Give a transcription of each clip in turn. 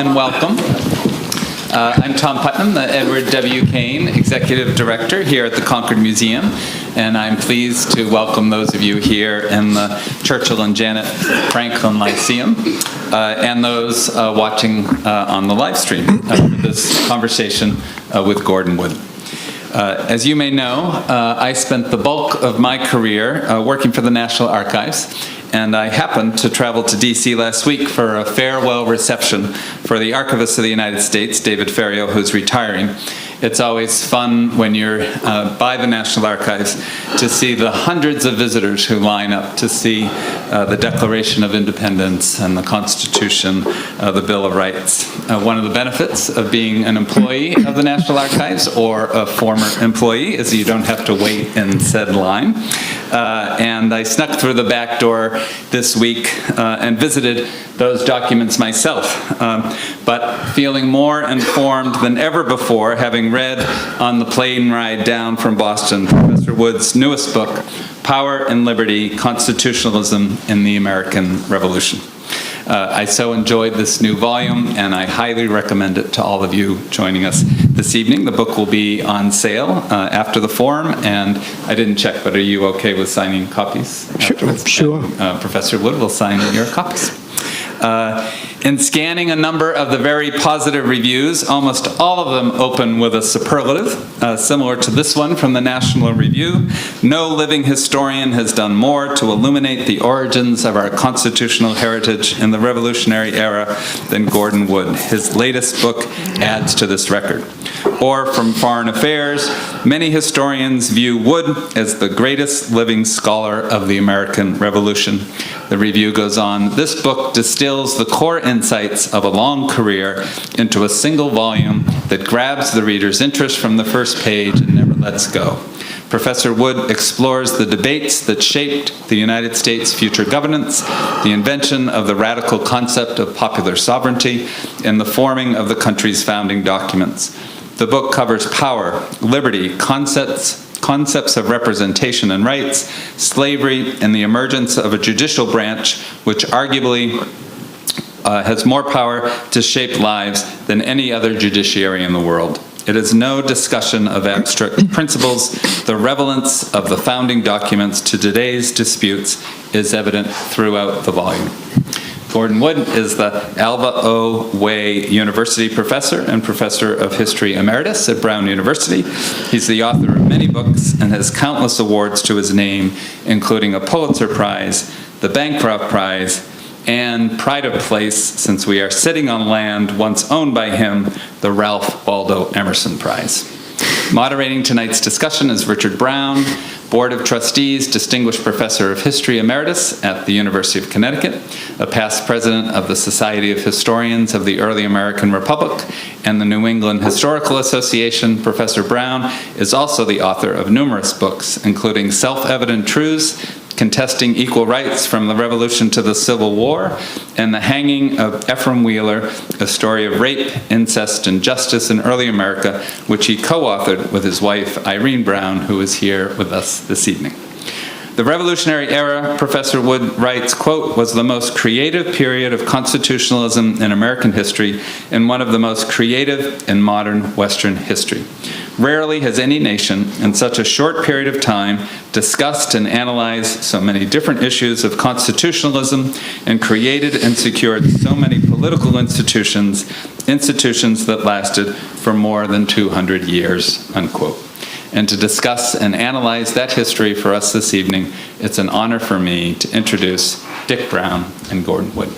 and welcome. I'm Tom Putnam, the Edward W. Kane Executive Director here at the Concord Museum, and I'm pleased to welcome those of you here in the Churchill and Janet Franklin Lyceum, and those watching on the live stream for this conversation with Gordon Wood. As you may know, I spent the bulk of my career working for the National Archives, and I happened to travel to D.C. last week for a farewell reception for the Archivist of the United States, David Ferriero, who's retiring. It's always fun when you're by the National Archives to see the hundreds of visitors who line up to see the Declaration of Independence and the Constitution, the Bill of Rights. One of the benefits of being an employee of the National Archives or a former employee is you don't have to wait in said line. And I snuck through the back door this week and visited those documents myself, but feeling more informed than ever before, having read on the plane ride down from Boston Professor Wood's newest book, Power and Liberty, Constitutionalism in the American Revolution. I so enjoyed this new volume, and I highly recommend it to all of you joining us this evening. The book will be on sale after the forum, and I didn't check, but are you okay with signing copies? Sure. Professor Wood will sign your copies. In scanning a number of the very positive reviews, almost all of them open with a superlative, similar to this one from the National Review. No living historian has done more to illuminate the origins of our constitutional heritage in the Revolutionary era than Gordon Wood. His latest book adds to this record. Or from Foreign Affairs, many historians view Wood as the greatest living scholar of the American Revolution. The review goes on, this book distills the core insights of a long career into a single volume that grabs the reader's interest from the first page and never lets go. Professor Wood explores the debates that shaped the United States' future governance, the invention of the radical concept of popular sovereignty, and the forming of the country's founding documents. The book covers power, liberty, concepts of representation and rights, slavery, and the emergence of a judicial branch which arguably has more power to shape lives than any other judiciary in the world. It is no discussion of abstract principles. The relevance of the founding documents to today's disputes is evident throughout the volume. Gordon Wood is the Alva O. Way University Professor and Professor of History Emeritus at Brown University. He's the author of many books and has countless awards to his name, including a Pulitzer Prize, the Bancroft Prize, and pride of place, since we are sitting on land once owned by him, the Ralph Waldo Emerson Prize. Moderating tonight's discussion is Richard Brown, Board of Trustees, Distinguished Professor of History Emeritus at the University of Connecticut, a past president of the Society of Historians of the Early American Republic and the New England Historical Association. Professor Brown is also the author of numerous books, including Self-Evident Truths, Contesting Equal Rights from the Revolution to the Civil War, and The Hanging of Ephraim Wheeler, a story of rape, incest, and justice in early America, which he co-authored with his wife, Irene Brown, who is here with us this evening. The Revolutionary era, Professor Wood writes, quote, was the most creative period of constitutionalism in American history and one of the most creative in modern Western history. Rarely has any nation, in such a short period of time, discussed and analyzed so many different issues of constitutionalism and created and secured so many political institutions that lasted for more than 200 years, unquote. And to discuss and analyze that history for us this evening, it's an honor for me to introduce Dick Brown and Gordon Wood.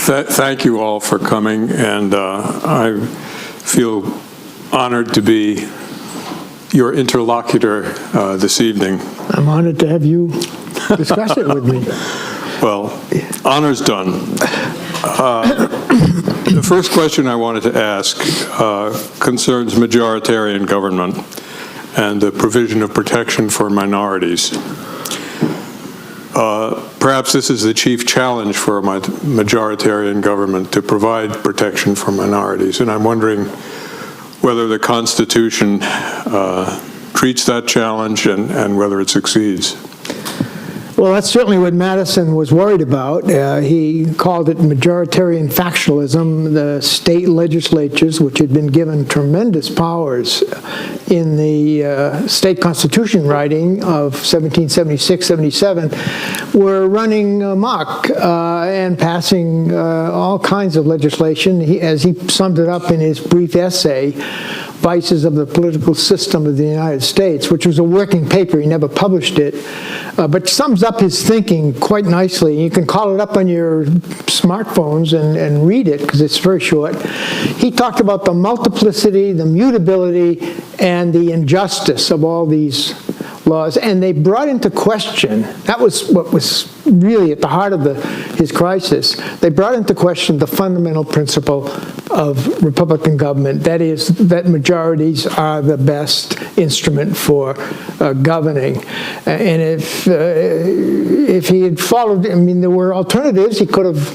Thank you all for coming, and I feel honored to be your interlocutor this evening. I'm honored to have you discuss it with me. Well, honor's done. The first question I wanted to ask concerns majoritarian government and the provision of protection for minorities. Perhaps this is the chief challenge for a majoritarian government, to provide protection for minorities. And I'm wondering whether the Constitution treats that challenge and whether it succeeds. Well, that's certainly what Madison was worried about. He called it majoritarian factionalism. The state legislatures, which had been given tremendous powers in the state constitution writing of 1776-77, were running amok and passing all kinds of legislation. As he summed it up in his brief essay, Vices of the Political System of the United States, which was a working paper. He never published it, but sums up his thinking quite nicely. You can call it up on your smartphones and read it, because it's very short. He talked about the multiplicity, the mutability, and the injustice of all these laws, and they brought into question, that was what was really at the heart of his crisis, they brought into question the fundamental principle of Republican government, that is, that majorities are the best instrument for governing. And if he had followed, I mean, there were alternatives. He could have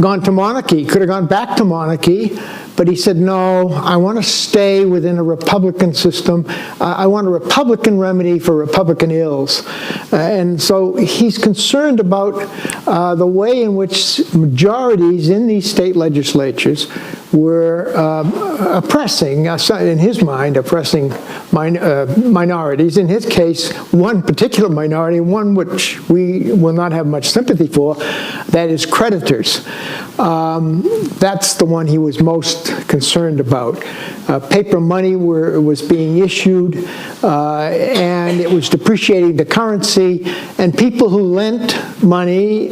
gone to monarchy, could have gone back to monarchy, but he said, no, I want to stay within a Republican system. I want a Republican remedy for Republican ills. And so he's concerned about the way in which majorities in these state legislatures were oppressing, in his mind, oppressing minorities. In his case, one particular minority, one which we will not have much sympathy for, that is creditors. That's the one he was most concerned about. Paper money was being issued, and it was depreciating the currency, and people who lent money,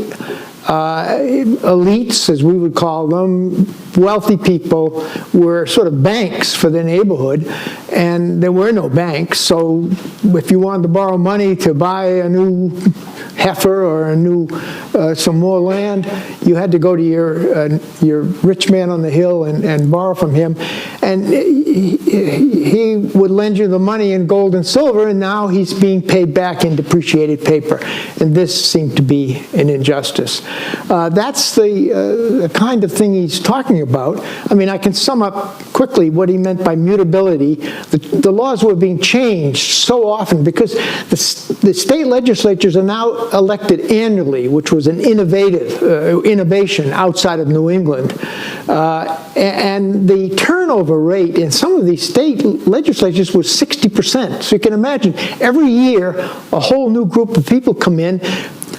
elites, as we would call them, wealthy people, were sort of banks for the neighborhood, and there were no banks. So if you wanted to borrow money to buy a new heifer or some more land, you had to go to your rich man on the hill and borrow from him. And he would lend you the money in gold and silver, and now he's being paid back in depreciated paper. And this seemed to be an injustice. That's the kind of thing he's talking about. I mean, I can sum up quickly what he meant by mutability. The laws were being changed so often because the state legislatures are now elected annually, which was an innovation outside of New England. And the turnover rate in some of these state legislatures was 60%. So you can imagine every year a whole new group of people come in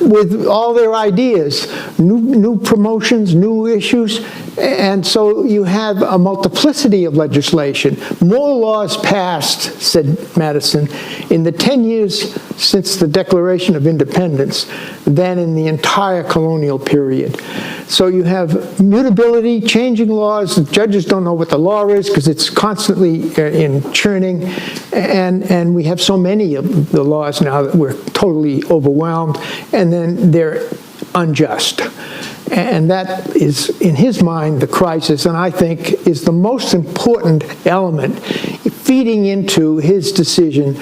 with all their ideas, new promotions, new issues, and so you have a multiplicity of legislation. More laws passed, said Madison, in the 10 years since the Declaration of Independence than in the entire colonial period. So you have mutability, changing laws. The judges don't know what the law is because it's constantly in churning, and we have so many of the laws now that we're totally overwhelmed, and then they're unjust. And that is, in his mind, the crisis, and I think is the most important element feeding into his decision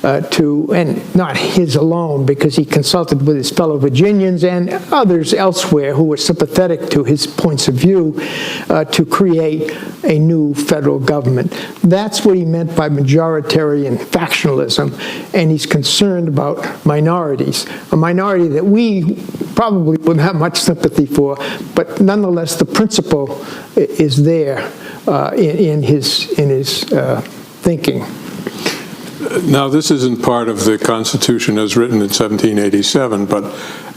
and not his alone, because he consulted with his fellow Virginians and others elsewhere who were sympathetic to his points of view, to create a new federal government. That's what he meant by majoritarian factionalism, and he's concerned about minorities, a minority that we probably wouldn't have much sympathy for, but nonetheless the principle is there in his thinking. Now, this isn't part of the Constitution as written in 1787, but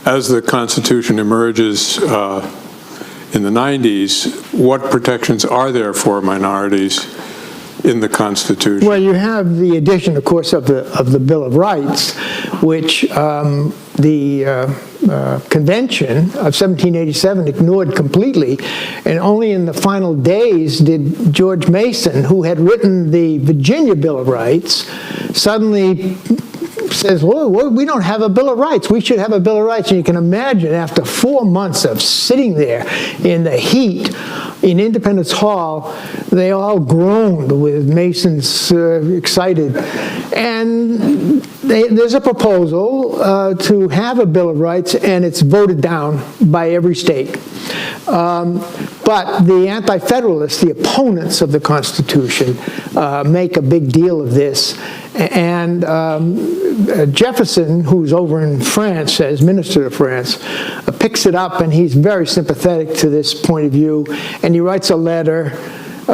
as the Constitution emerges in the 90s, what protections are there for minorities in the Constitution? Well, you have the addition, of course, of the Bill of Rights, which the Convention of 1787 ignored completely, and only in the final days did George Mason, who had written the Virginia Bill of Rights, suddenly says, well, we don't have a Bill of Rights. We should have a Bill of Rights. And you can imagine, after 4 months of sitting there in the heat in Independence Hall, they all groaned with Mason's excited. And there's a proposal to have a Bill of Rights, and it's voted down by every state. But But the anti-federalists, the opponents of the Constitution, make a big deal of this. And Jefferson, who's over in France as Minister to France, picks it up, and he's very sympathetic to this point of view. And he writes a letter.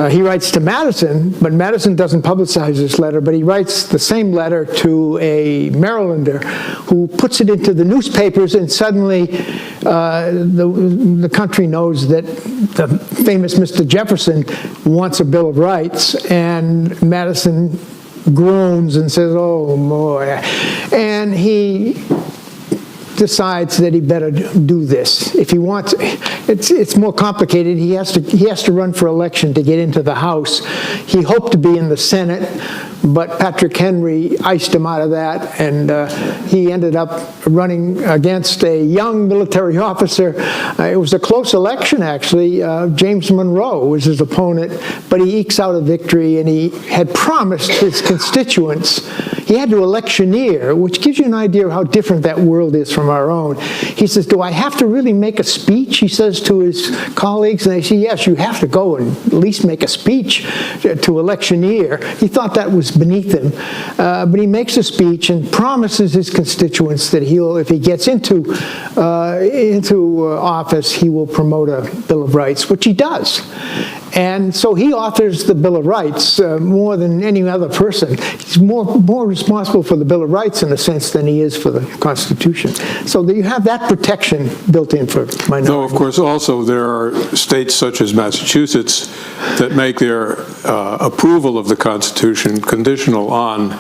He writes to Madison, but Madison doesn't publicize this letter, but he writes the same letter to a Marylander who puts it into the newspapers, and suddenly the country knows that the famous Mr. Jefferson wants a Bill of Rights, and Madison groans and says, "Oh, boy." And he decides that he better do this. If he wants, it's more complicated. He has to run for election to get into the House. He hoped to be in the Senate, but Patrick Henry iced him out of that, and he ended up running against a young military officer. It was a close election, actually. James Monroe was his opponent, but he ekes out a victory, and he had promised his constituents. He had to electioneer, which gives you an idea of how different that world is from our own. He says, "Do I have to really make a speech?" He says to his colleagues, and they say, "Yes, you have to go and at least make a speech to electioneer." He thought that was beneath him, but he makes a speech and promises his constituents that if he gets into office, he will promote a Bill of Rights, which he does. And so he authors the Bill of Rights more than any other person. He's more responsible for the Bill of Rights in a sense than he is for the Constitution. So you have that protection built in for minorities. Though, of course, also there are states such as Massachusetts that make their approval of the Constitution conditional on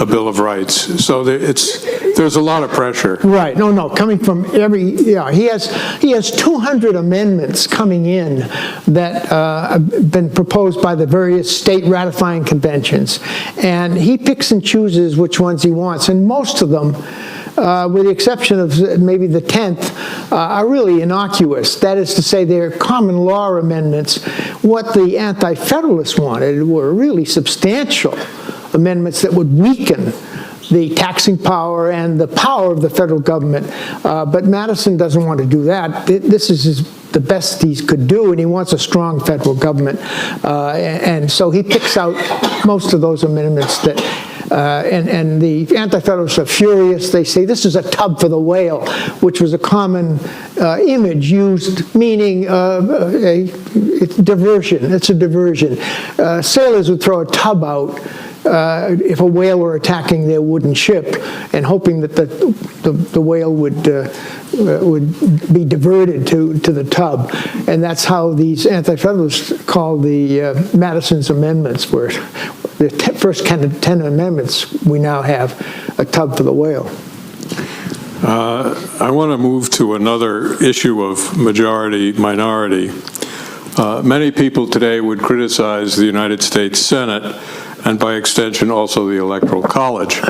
a Bill of Rights. So there's a lot of pressure. Right. No. Coming from he has 200 amendments coming in that have been proposed by the various state ratifying conventions, and he picks and chooses which ones he wants, and most of them, with the exception of maybe the 10th, are really innocuous. That is to say, they're common law amendments. What the anti-federalists wanted were really substantial amendments that would weaken the taxing power and the power of the federal government. But Madison doesn't want to do that. This is the best he could do, and he wants a strong federal government. And so he picks out most of those amendments that, and the anti-federalists are furious. They say this is a tub for the whale, which was a common image used, meaning it's diversion. It's a diversion. Sailors would throw a tub out if a whale were attacking their wooden ship, and hoping that the whale would be diverted to the tub. And that's how these anti-federalists call the Madison's amendments, where the first 10 amendments, we now have a tub for the whale. I want to move to another issue of majority-minority. Many people today would criticize the United States Senate, and by extension also the Electoral College,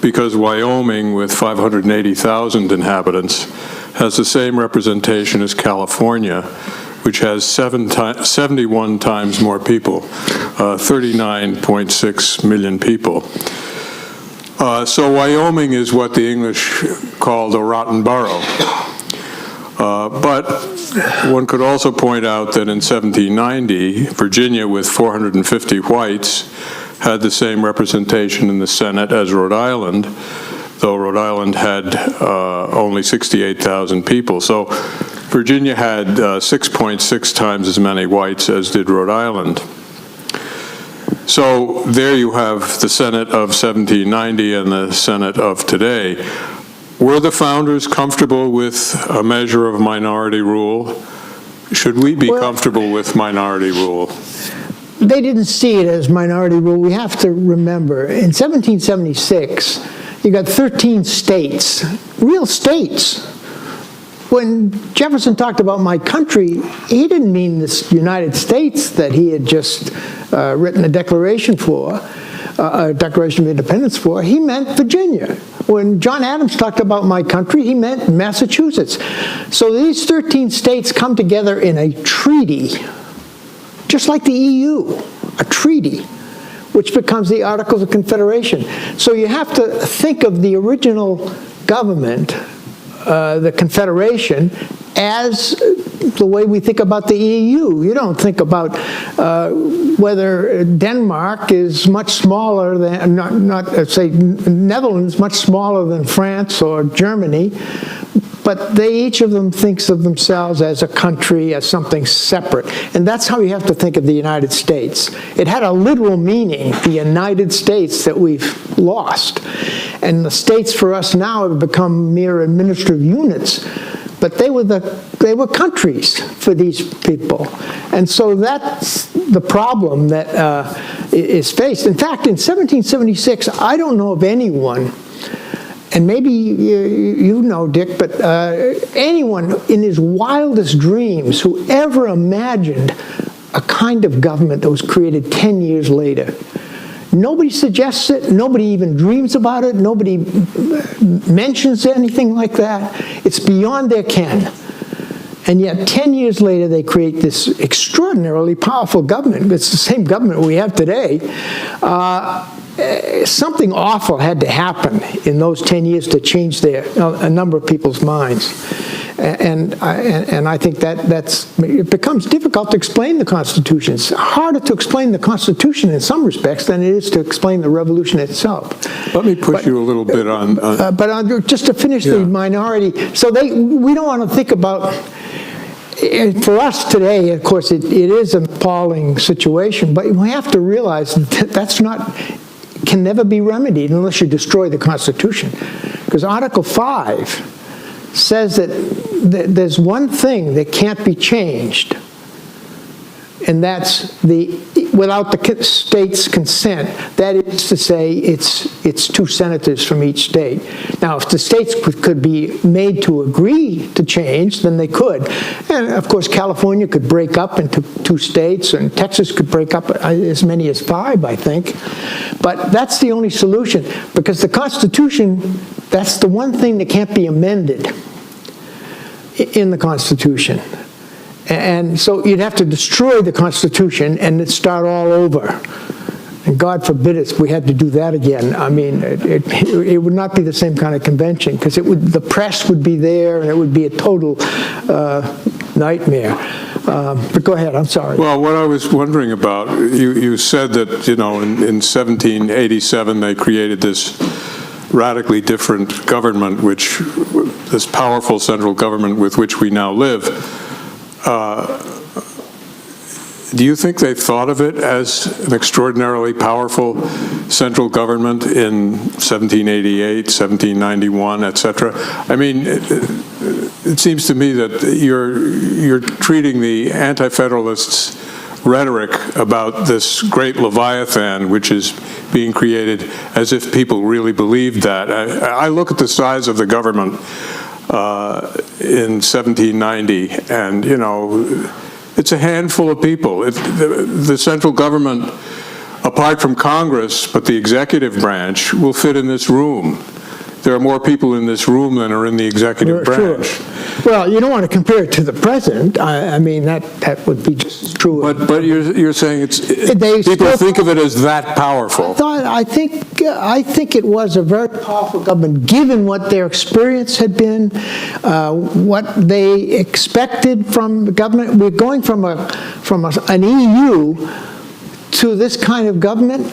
because Wyoming, with 580,000 inhabitants, has the same representation as California, which has 71 times more people, 39.6 million people. So Wyoming is what the English called a rotten borough. But one could also point out that in 1790, Virginia, with 450 whites, had the same representation in the Senate as Rhode Island, though Rhode Island had only 68,000 people. So Virginia had 6.6 times as many whites as did Rhode Island. So there you have the Senate of 1790 and the Senate of today. Were the founders comfortable with a measure of minority rule? Should we be comfortable with minority rule? They didn't see it as minority rule. We have to remember, in 1776, you got 13 states, real states. When Jefferson talked about my country, he didn't mean this United States that he had just written a declaration for, a Declaration of Independence for. He meant Virginia. When John Adams talked about my country, he meant Massachusetts. So these 13 states come together in a treaty, just like the EU, a treaty, which becomes the Articles of Confederation. So you have to think of the original government, the Confederation, as the way we think about the EU. You don't think about whether Denmark is much smaller than, say, Netherlands much smaller than France or Germany, but each of them thinks of themselves as a country, as something separate. And that's how you have to think of the United States. It had a literal meaning, the United States, that we've lost. And the states for us now have become mere administrative units, but they were countries for these people. And so that's the problem that is faced. In fact, in 1776, I don't know of anyone, and maybe you know, Dick, but anyone in his wildest dreams who ever imagined a kind of government that was created 10 years later. Nobody suggests it, nobody even dreams about it, nobody mentions anything like that. It's beyond their ken. And yet 10 years later they create this extraordinarily powerful government. It's the same government we have today. Something awful had to happen in those 10 years to change a number of people's minds. And I think it becomes difficult to explain the Constitution. It's harder to explain the Constitution in some respects than it is to explain the revolution itself. Let me push you a little bit on... just to finish the minority, so we don't want to think about... For us today, of course, it is an appalling situation, but we have to realize that can never be remedied unless you destroy the Constitution. Because Article 5 says that there's one thing that can't be changed, and that's without the state's consent. That is to say, it's 2 senators from each state. Now, if the states could be made to agree to change, then they could. And of course, California could break up into 2 states, and Texas could break up as many as 5, I think. But that's the only solution, because the Constitution, that's the one thing that can't be amended in the Constitution. And so you'd have to destroy the Constitution and then start all over. And God forbid if we had to do that again. I mean, it would not be the same kind of convention, because the press would be there, and it would be a total nightmare. But go ahead, I'm sorry. Well, what I was wondering about, you said that, in 1787 they created this radically different government, this powerful central government with which we now live. Do you think they thought of it as an extraordinarily powerful central government in 1788, 1791, etc.? I mean, it seems to me that you're treating the anti-federalists' rhetoric about this great Leviathan, which is being created, as if people really believed that. I look at the size of the government in 1790, and, it's a handful of people. The central government, apart from Congress, but the executive branch, will fit in this room. There are more people in this room than are in the executive branch. Sure. Well, you don't want to compare it to the president. I mean, that would be just as true. But you're saying people think of it as that powerful. I think it was a very powerful government, given what their experience had been, what they expected from the government. We're going from an EU to this kind of government.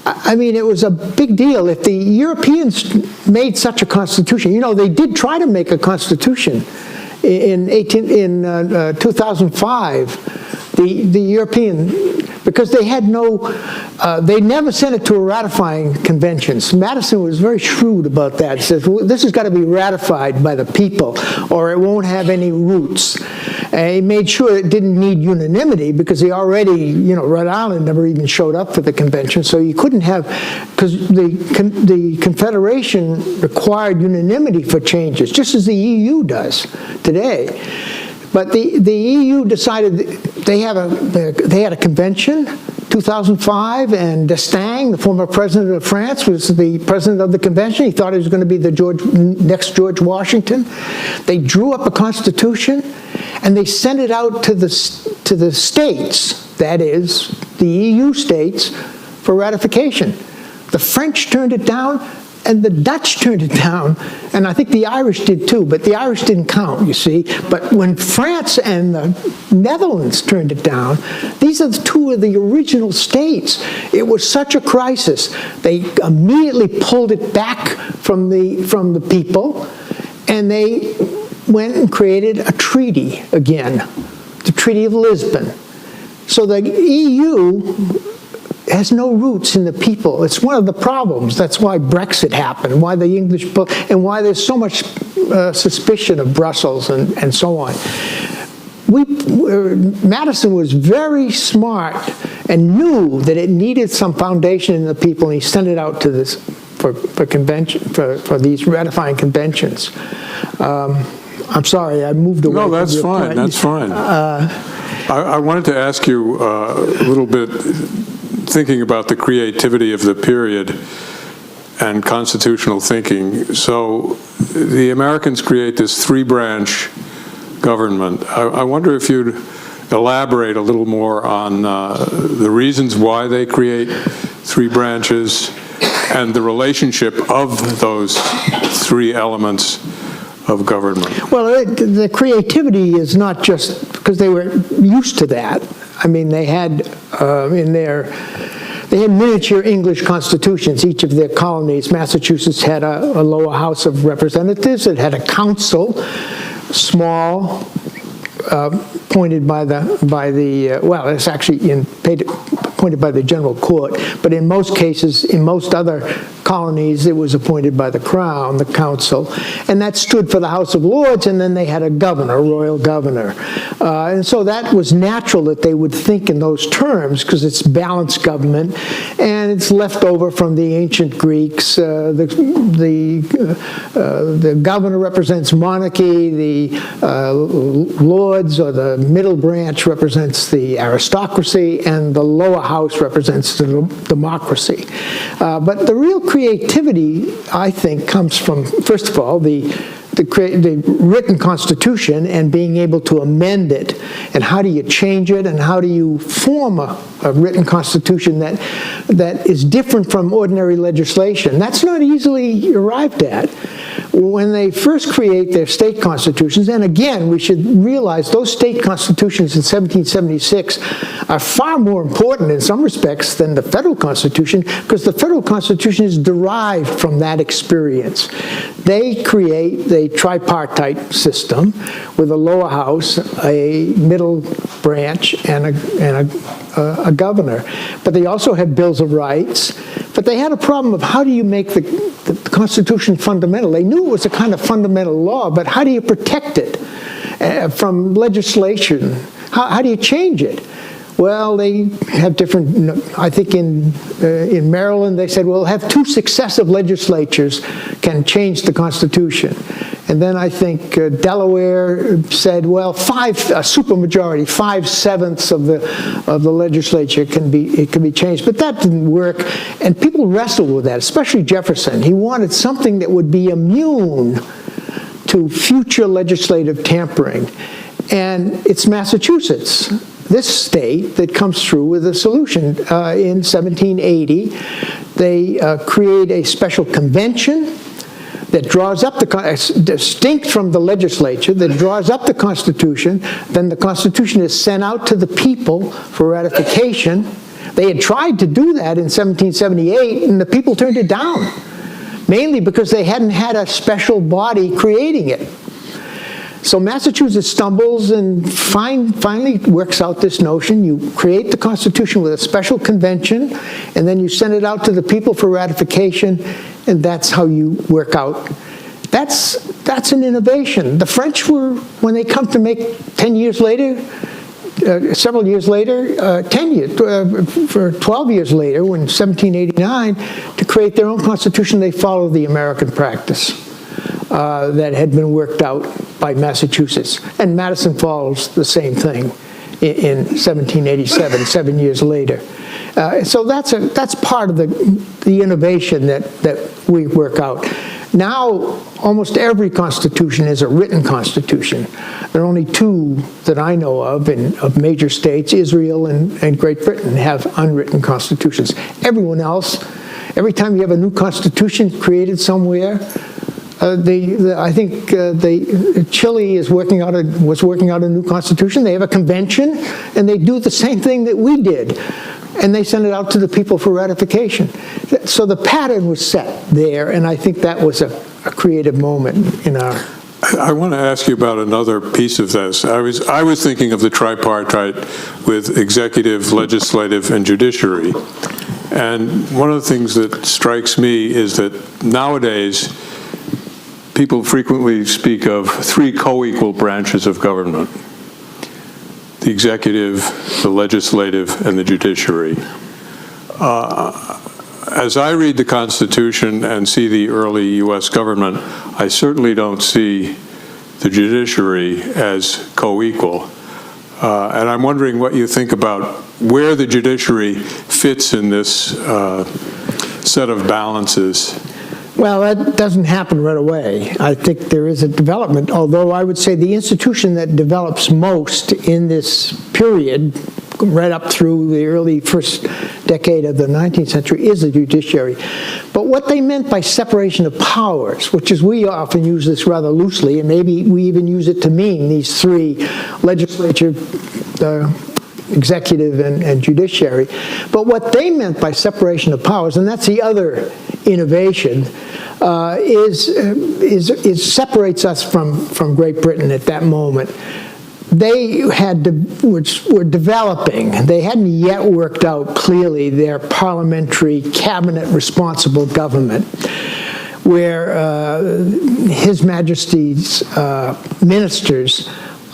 I mean, it was a big deal. If the Europeans made such a constitution, they did try to make a constitution in 2005. The European, because they had they never sent it to a ratifying convention. Madison was very shrewd about that. He says, well, this has got to be ratified by the people, or it won't have any roots. And he made sure it didn't need unanimity, because he already, Rhode Island never even showed up for the convention, so you couldn't have, because the Confederation required unanimity for changes, just as the EU does today. But the EU decided they had a convention, 2005, and d'Estaing, the former president of France, was the president of the convention. He thought he was going to be the next George Washington. They drew up a constitution, and they sent it out to the states, that is, the EU states, for ratification. The French turned it down. And the Dutch turned it down, and I think the Irish did too, but the Irish didn't count, you see. But when France and the Netherlands turned it down, these are two of the original states. It was such a crisis. They immediately pulled it back from the people, and they went and created a treaty again, the Treaty of Lisbon. So the EU has no roots in the people. It's one of the problems. That's why Brexit happened, why the English, and why there's so much suspicion of Brussels and so on. Madison was very smart and knew that it needed some foundation in the people, and he sent it out to this for these ratifying conventions. I'm sorry, I moved away. No, that's from your fine. point. That's fine. I wanted to ask you a little bit, thinking about the creativity of the period and constitutional thinking. So the Americans create this three-branch government. I wonder if you'd elaborate a little more on the reasons why they create three branches and the relationship of those three elements of government. Well, the creativity is not just because they were used to that. I mean, they had they had miniature English constitutions, each of their colonies. Massachusetts had a lower house of representatives. It had a council, small, appointed by the well, it's actually appointed by the general court, but in most cases, in most other colonies, it was appointed by the Crown, the council, and that stood for the House of Lords, and then they had a governor, a royal governor. And so that was natural that they would think in those terms, because it's balanced government, and it's left over from the ancient Greeks. The governor represents monarchy, the lords or the middle branch represents the aristocracy, and the lower house represents the democracy. But the real creativity, I think, comes from, first of all, the written Constitution and being able to amend it, and how do you change it, and how do you form a written Constitution that is different from ordinary legislation. That's not easily arrived at. When they first create their state constitutions, and again, we should realize those state constitutions in 1776 are far more important in some respects than the federal Constitution, because the federal Constitution is derived from that experience. They create the tripartite system with a lower house, a middle branch, and a governor. But they also have bills of rights. But they had a problem of how do you make the Constitution fundamental. They knew it was a kind of fundamental law, but how do you protect it from legislation? How do you change it? Well, they have different, I think in Maryland they said, well, have two successive legislatures can change the Constitution. And then I think Delaware said, well, a supermajority, 5/7 of the legislature can be changed. But that didn't work, and people wrestled with that, especially Jefferson. He wanted something that would be immune to future legislative tampering. And it's Massachusetts, this state, that comes through with a solution. In 1780, they create a special convention that draws up distinct from the legislature, that draws up the Constitution. Then the Constitution is sent out to the people for ratification. They had tried to do that in 1778, and the people turned it down, mainly because they hadn't had a special body creating it. So Massachusetts stumbles and finally works out this notion. You create the Constitution with a special convention, and then you send it out to the people for ratification, and that's how you work out. That's an innovation. The French were, when they come to make 10 years later, several years later, 12 years later, when 1789, to create their own constitution, they followed the American practice that had been worked out by Massachusetts. And Madison follows the same thing in 1787, 7 years later. So that's part of the innovation that we work out. Now, almost every constitution is a written constitution. There are only two that I know of major states, Israel and Great Britain, have unwritten constitutions. Everyone else, Every time you have a new constitution created somewhere, I think Chile was working out a new constitution. They have a convention, and they do the same thing that we did, and they send it out to the people for ratification. So the pattern was set there, and I think that was a creative moment in our. I want to ask you about another piece of this. I was thinking of the tripartite with executive, legislative, and judiciary. And one of the things that strikes me is that nowadays, people frequently speak of three co-equal branches of government: the executive, the legislative, and the judiciary. As I read the Constitution and see the early U.S. government, I certainly don't see the judiciary as co-equal. And I'm wondering what you think about where the judiciary fits in this set of balances. Well, that doesn't happen right away. I think there is a development, although I would say the institution that develops most in this period, right up through the early first decade of the 19th century, is the judiciary. But what they meant by separation of powers, which is we often use this rather loosely, and maybe we even use it to mean these three: legislature, executive, and judiciary. But what they meant by separation of powers, and that's the other innovation, is separates us from Great Britain at that moment. They were developing. They hadn't yet worked out clearly their parliamentary, cabinet-responsible government, where His Majesty's ministers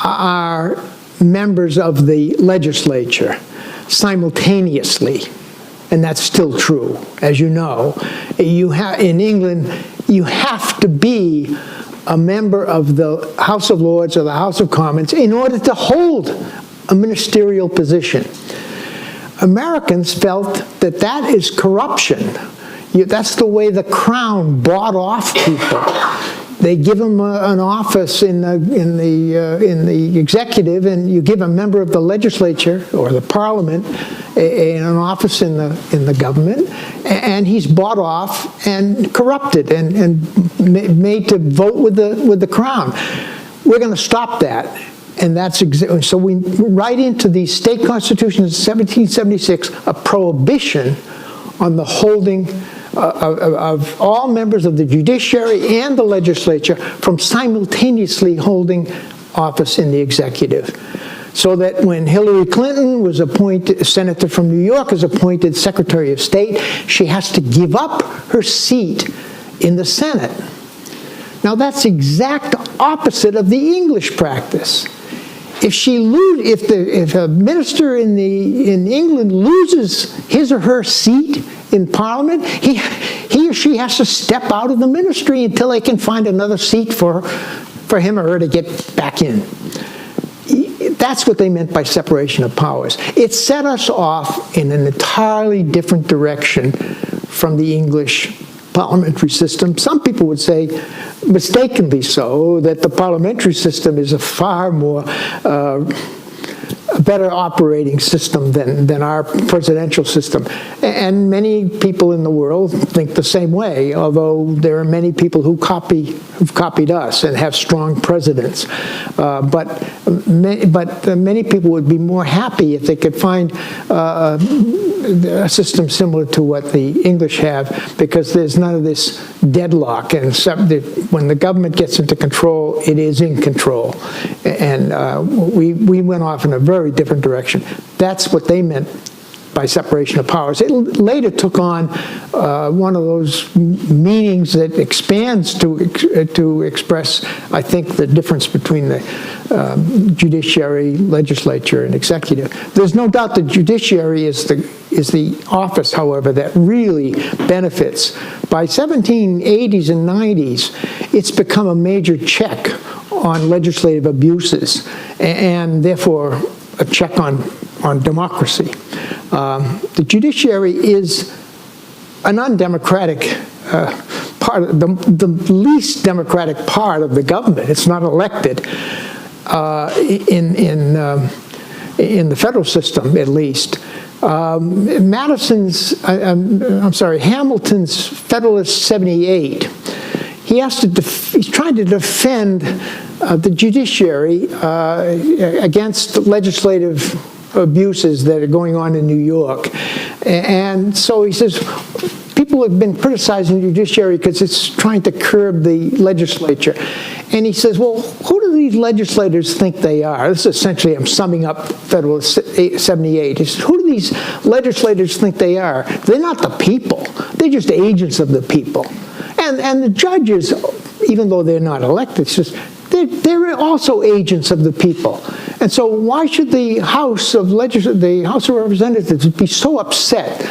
are members of the legislature simultaneously. And that's still true, as you know. In England, you have to be a member of the House of Lords or the House of Commons in order to hold a ministerial position. Americans felt that that is corruption. That's the way the crown bought off people. They give them an office in the executive, and you give a member of the legislature or the parliament an office in the government, and he's bought off and corrupted and made to vote with the crown. We're going to stop that, and that's so we write into the state constitutions of 1776 a prohibition on the holding of all members of the judiciary and the legislature from simultaneously holding office in the executive. So that when Hillary Clinton was appointed, a senator from New York, is appointed Secretary of State, she has to give up her seat in the Senate. Now that's the exact opposite of the English practice. If a minister in England loses his or her seat in Parliament, he or she has to step out of the ministry until they can find another seat for him or her to get back in. That's what they meant by separation of powers. It set us off in an entirely different direction from the English parliamentary system. Some people would say, mistakenly so, that the parliamentary system is a far more better operating system than our presidential system. And many people in the world think the same way, although there are many people who've copied us and have strong presidents. But many people would be more happy if they could find a system similar to what the English have, because there's none of this deadlock. And when the government gets into control, it is in control. And we went off in a very different direction. That's what they meant by separation of powers. It later took on one of those meanings that expands to express, I think, the difference between the judiciary, legislature, and executive. There's no doubt the judiciary is the office, however, that really benefits. By 1780s and 90s, it's become a major check on legislative abuses, and therefore a check on democracy. The judiciary is an undemocratic part, the least democratic part of the government. It's not elected in the federal system, at least. Hamilton's Federalist 78, he's trying to defend the judiciary against legislative abuses that are going on in New York. And so he says, people have been criticizing the judiciary because it's trying to curb the legislature. And he says, well, who do these legislators think they are? This is essentially, I'm summing up Federalist 78. He says, who do these legislators think they are? They're not the people. They're just agents of the people. And the judges, even though they're not elected, they're also agents of the people. And so why should the House of Representatives be so upset?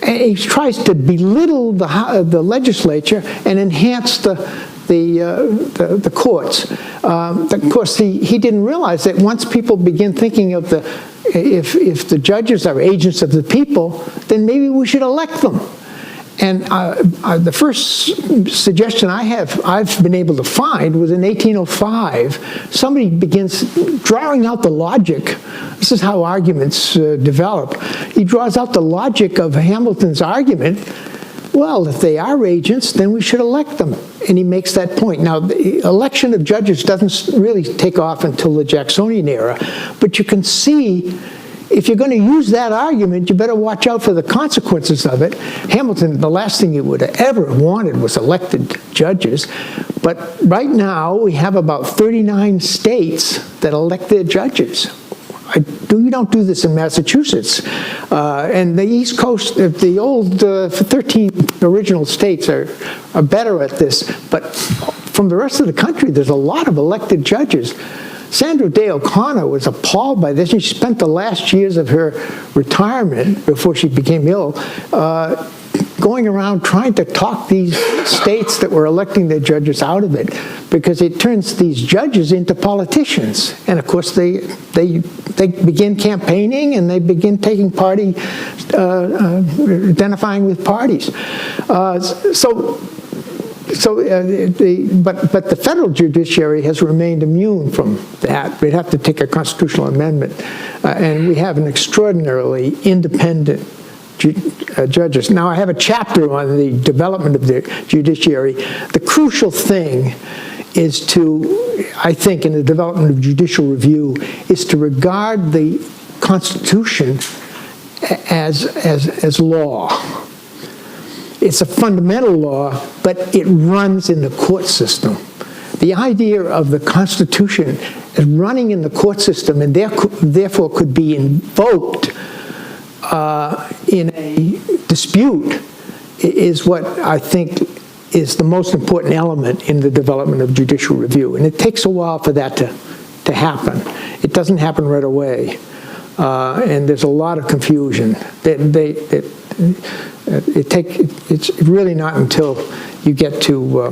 And he tries to belittle the legislature and enhance the courts. Of course, he didn't realize that once people begin thinking of if the judges are agents of the people, then maybe we should elect them. And the first suggestion I've been able to find was in 1805. Somebody begins drawing out the logic. This is how arguments develop. He draws out the logic of Hamilton's argument. Well, if they are agents, then we should elect them. And he makes that point. Now, the election of judges doesn't really take off until the Jacksonian era. But you can see, if you're going to use that argument, you better watch out for the consequences of it. Hamilton, the last thing he would have ever wanted was elected judges. But right now, we have about 39 states that elect their judges. You don't do this in Massachusetts. And the East Coast, the old 13 original states are better at this. But from the rest of the country, there's a lot of elected judges. Sandra Day O'Connor was appalled by this. She spent the last years of her retirement, before she became ill, going around trying to talk these states that were electing their judges out of it, because it turns these judges into politicians. And of course, they begin campaigning and they begin taking party, identifying with parties. But the federal judiciary has remained immune from that. We'd have to take a constitutional amendment. And we have an extraordinarily independent judges. Now, I have a chapter on the development of the judiciary. The crucial thing is to, I think, in the development of judicial review, is to regard the Constitution as law. It's a fundamental law, but it runs in the court system. The idea of the Constitution as running in the court system and therefore could be invoked in a dispute is what I think is the most important element in the development of judicial review. And it takes a while for that to happen. It doesn't happen right away. And there's a lot of confusion. It's really not until you get to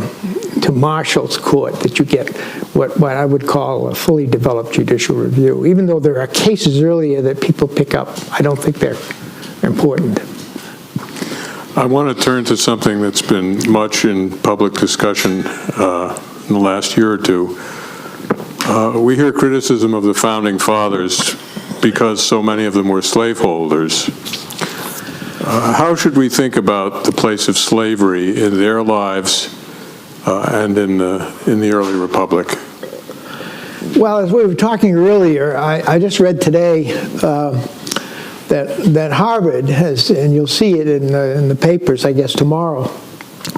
Marshall's court that you get what I would call a fully developed judicial review. Even though there are cases earlier that people pick up, I don't think they're important. I want to turn to something that's been much in public discussion in the last year or two. We hear criticism of the Founding Fathers because so many of them were slaveholders. How should we think about the place of slavery in their lives and in the early republic? Well, as we were talking earlier, I just read today that Harvard has, and you'll see it in the papers, I guess, tomorrow.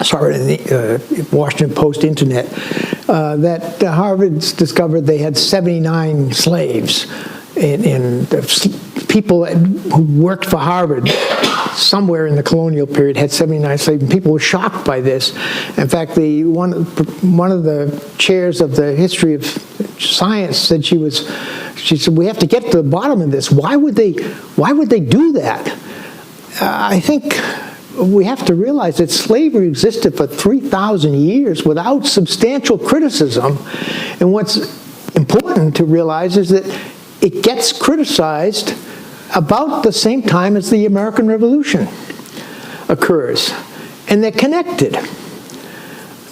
Sorry, in the Washington Post internet, that Harvard's discovered they had 79 slaves in people who worked for Harvard somewhere in the colonial period had 79 slaves, and people were shocked by this. In fact, one of the chairs of the history of science said she said, we have to get to the bottom of this. Why would they do that? I think we have to realize that slavery existed for 3,000 years without substantial criticism. And what's important to realize is that it gets criticized about the same time as the American Revolution occurs. And they're connected.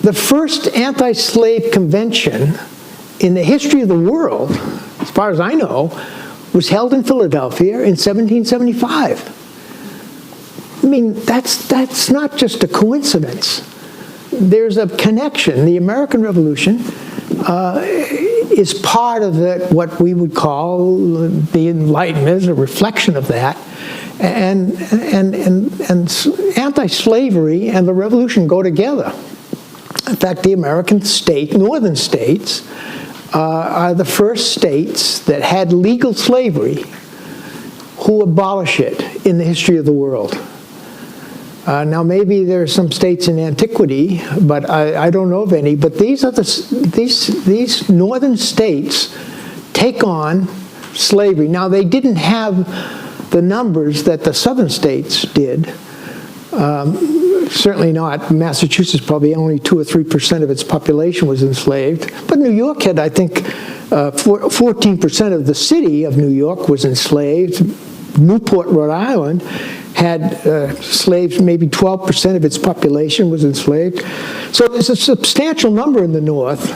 The first anti-slave convention in the history of the world, as far as I know, was held in Philadelphia in 1775. I mean, that's not just a coincidence. There's a connection. The American Revolution is part of what we would call the Enlightenment, is a reflection of that. And anti-slavery and the Revolution go together. In fact, the American northern states, are the first states that had legal slavery who abolish it in the history of the world. Now, maybe there are some states in antiquity, but I don't know of any. But these northern states take on slavery. Now, they didn't have the numbers that the southern states did. Certainly not. Massachusetts, probably only 2 or 3% of its population was enslaved. But New York had, I think, 14% of the city of New York was enslaved. Newport, Rhode Island, had slaves, maybe 12% of its population was enslaved. So there's a substantial number in the North,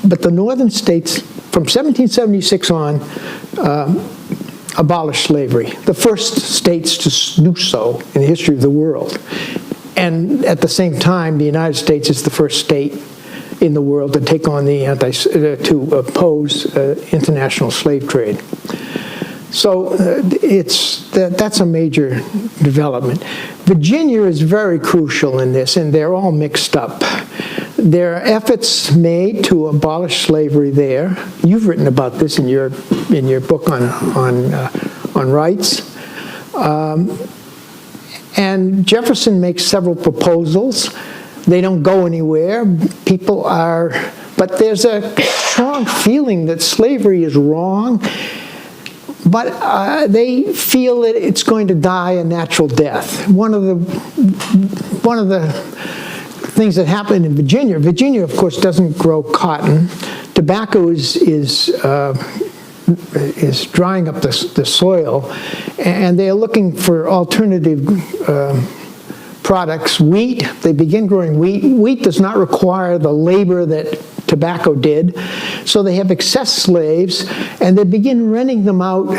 but the northern states, from 1776 on, abolished slavery. The first states to do so in the history of the world. And at the same time, the United States is the first state in the world to take on to oppose international slave trade. So that's a major development. Virginia is very crucial in this, and they're all mixed up. There are efforts made to abolish slavery there. You've written about this in your book on rights. And Jefferson makes several proposals. They don't go anywhere. But there's a strong feeling that slavery is wrong. But they feel that it's going to die a natural death. One of the things that happened in Virginia, of course, doesn't grow cotton. Tobacco is drying up the soil, and they are looking for alternative products. Wheat, they begin growing wheat. Wheat does not require the labor that tobacco did, so they have excess slaves, and they begin renting them out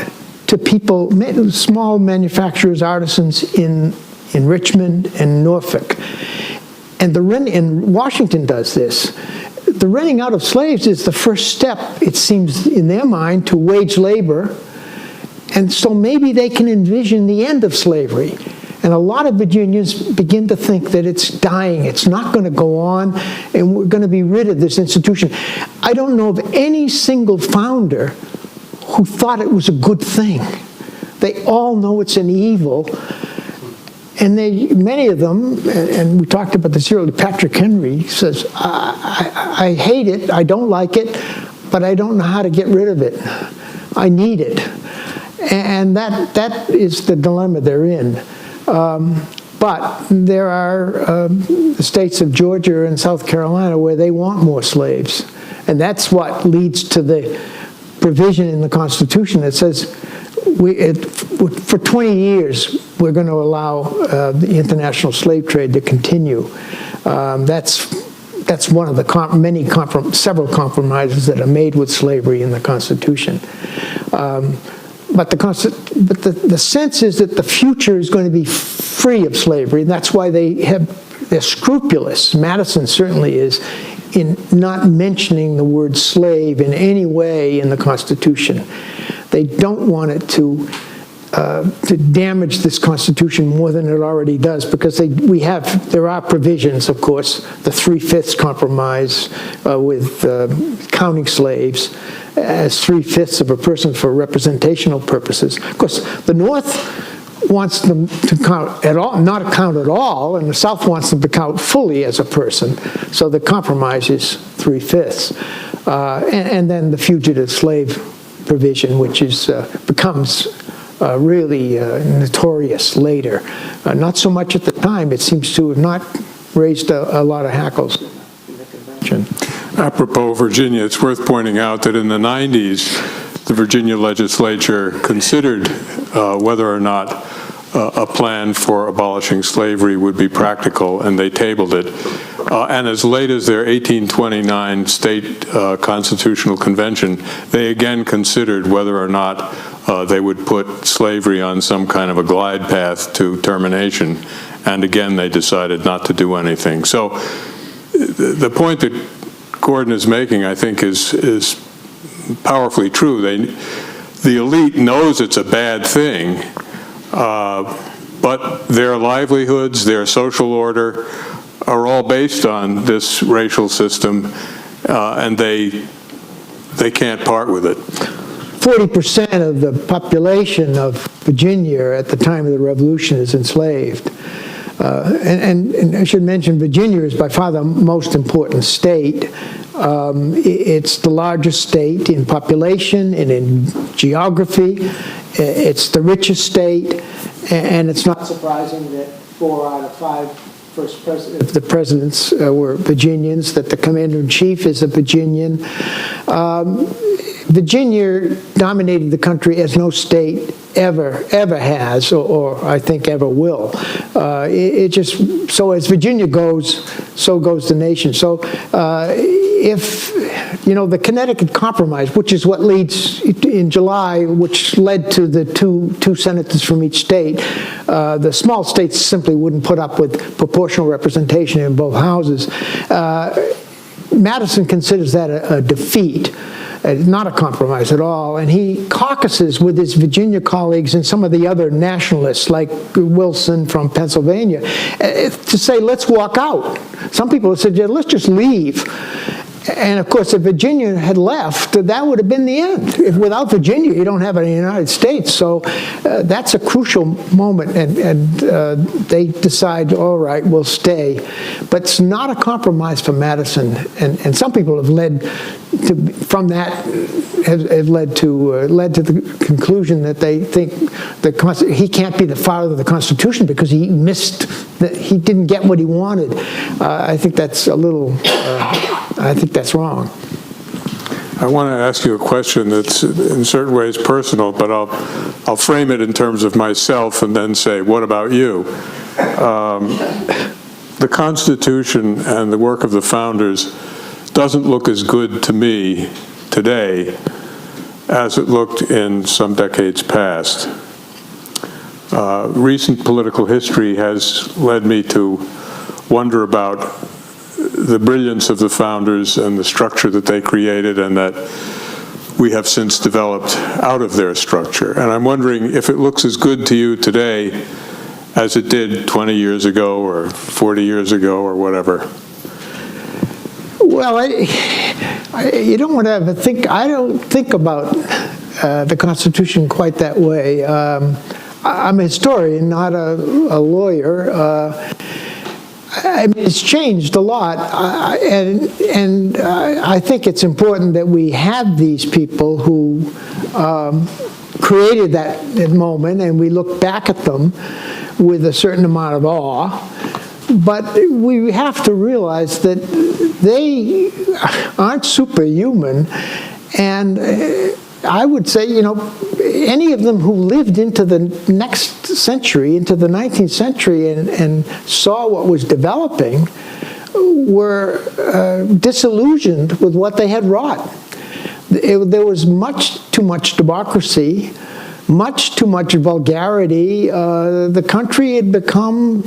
to people, small manufacturers, artisans in Richmond and Norfolk. And Washington does this. The renting out of slaves is the first step, it seems, in their mind, to wage labor. And so maybe they can envision the end of slavery. And a lot of Virginians begin to think that it's dying, it's not going to go on, and we're going to be rid of this institution. I don't know of any single founder who thought it was a good thing. They all know it's an evil. And many of them, and we talked about this earlier, Patrick Henry says, I hate it, I don't like it, but I don't know how to get rid of it. I need it. And that is the dilemma they're in. But there are the states of Georgia and South Carolina where they want more slaves. And that's what leads to the provision in the Constitution that says for 20 years we're going to allow the international slave trade to continue. That's one of the several compromises that are made with slavery in the Constitution. But the sense is that the future is going to be free of slavery, and that's why they're scrupulous. Madison certainly is in not mentioning the word slave in any way in the Constitution. They don't want it to damage this Constitution more than it already does, because there are provisions, of course, the 3/5 compromise with counting slaves as 3/5 of a person for representational purposes. Of course, the North wants them to count at all, not count at all, and the South wants them to count fully as a person. So the compromise is 3/5, and then the fugitive slave provision, which becomes really notorious later. Not so much at the time. It seems to have not raised a lot of hackles in the convention. Apropos Virginia, it's worth pointing out that in the 90s, the Virginia legislature considered whether or not a plan for abolishing slavery would be practical, and they tabled it. And as late as their 1829 state constitutional convention, they again considered whether or not they would put slavery on some kind of a glide path to termination. And again, they decided not to do anything. So the point that Gordon is making, I think, is powerfully true. The elite knows it's a bad thing, but their livelihoods, their social order are all based on this racial system, and they can't part with it. 40% of the population of Virginia at the time of the Revolution is enslaved. And I should mention, Virginia is by far the most important state. It's the largest state in population and in geography. It's the richest state, and it's not surprising that 4 out of 5 first presidents, the presidents were Virginians, that the commander-in-chief is a Virginian. Virginia dominated the country as no state ever has, or I think ever will. It just, so as Virginia goes, so goes the nation. So if, you know, the Connecticut Compromise, which is what leads in July, which led to the two senators from each state, the small states simply wouldn't put up with proportional representation in both houses. Madison considers that a defeat. Not a compromise at all, and he caucuses with his Virginia colleagues and some of the other nationalists like Wilson from Pennsylvania to say, let's walk out. Some people have said, yeah, let's just leave. And of course, if Virginia had left, that would have been the end. If without Virginia, you don't have a United States. So that's a crucial moment, and they decide, all right, we'll stay. But it's not a compromise for Madison, and some people have led to, from that, have led to the conclusion that they think he can't be the father of the Constitution because he missed, he didn't get what he wanted. I think that's a little. I think that's wrong. I want to ask you a question that's in certain ways personal, but I'll frame it in terms of myself and then say, what about you? The Constitution and the work of the founders doesn't look as good to me today as it looked in some decades past. Recent political history has led me to wonder about the brilliance of the founders and the structure that they created and that we have since developed out of their structure. And I'm wondering if it looks as good to you today as it did 20 years ago or 40 years ago or whatever. Well, you don't want to ever think, I don't think about the Constitution quite that way. I'm a historian, not a lawyer. I mean, it's changed a lot, and I think it's important that we have these people who created that moment, and we look back at them with a certain amount of awe. But we have to realize that they aren't superhuman, and I would say, you know, any of them who lived into the next century, into the 19th century, and saw what was developing, were disillusioned with what they had wrought. There was much too much democracy, much too much vulgarity. The country had become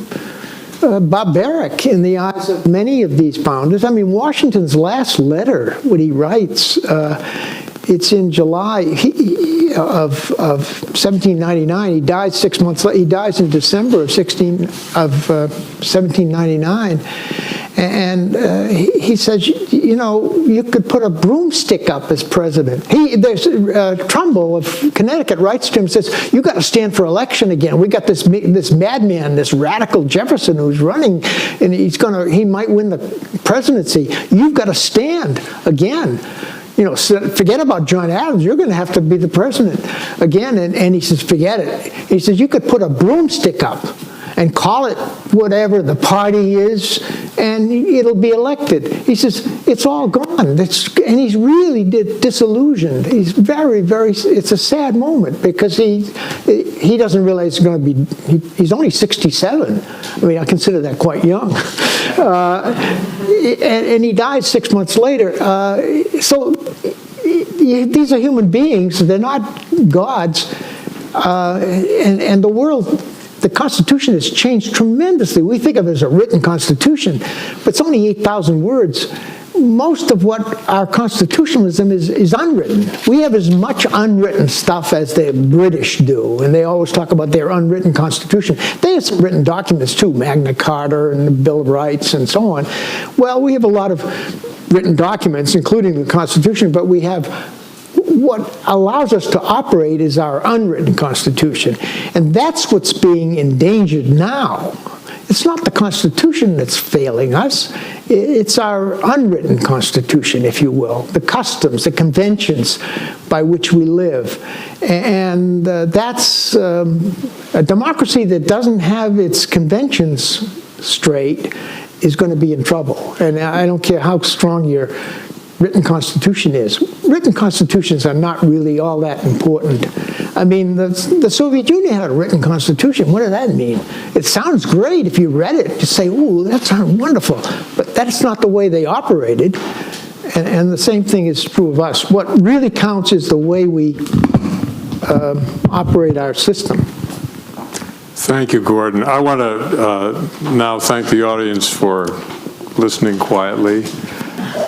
barbaric in the eyes of many of these founders. I mean, Washington's last letter, what he writes, it's in July of 1799. He dies 6 months later. He dies in December of 1799. And he says, you know, you could put a broomstick up as president. There's Trumbull of Connecticut writes to him and says, you got to stand for election again. We got this madman, this radical Jefferson who's running, and he might win the presidency. You've got to stand again. You know, forget about John Adams. You're going to have to be the president again. And he says, forget it. He says, you could put a broomstick up and call it whatever the party is, and it'll be elected. He says, it's all gone. And he's really disillusioned. He's very, very, it's a sad moment because he doesn't realize it's going to be, he's only 67. I mean, I consider that quite young. And he died 6 months later. So these are human beings. They're not gods. And the world, the Constitution has changed tremendously. We think of it as a written Constitution, but it's only 8,000 words. Most of what our constitutionalism is unwritten. We have as much unwritten stuff as the British do, and they always talk about their unwritten constitution. They have some written documents too, Magna Carta and the Bill of Rights and so on. Well, we have a lot of written documents, including the Constitution, but we have what allows us to operate is our unwritten Constitution, and that's what's being endangered now. It's not the Constitution that's failing us. It's our unwritten Constitution, if you will, the customs, the conventions by which we live. And that's a democracy that doesn't have its conventions straight is going to be in trouble. And I don't care how strong your written constitution is. Written constitutions are not really all that important. I mean, the Soviet Union had a written constitution. What does that mean? It sounds great if you read it. You say, ooh, that sounds wonderful. But that's not the way they operated. And the same thing is true of us. What really counts is the way we operate our system. Thank you, Gordon. I want to now thank the audience for listening quietly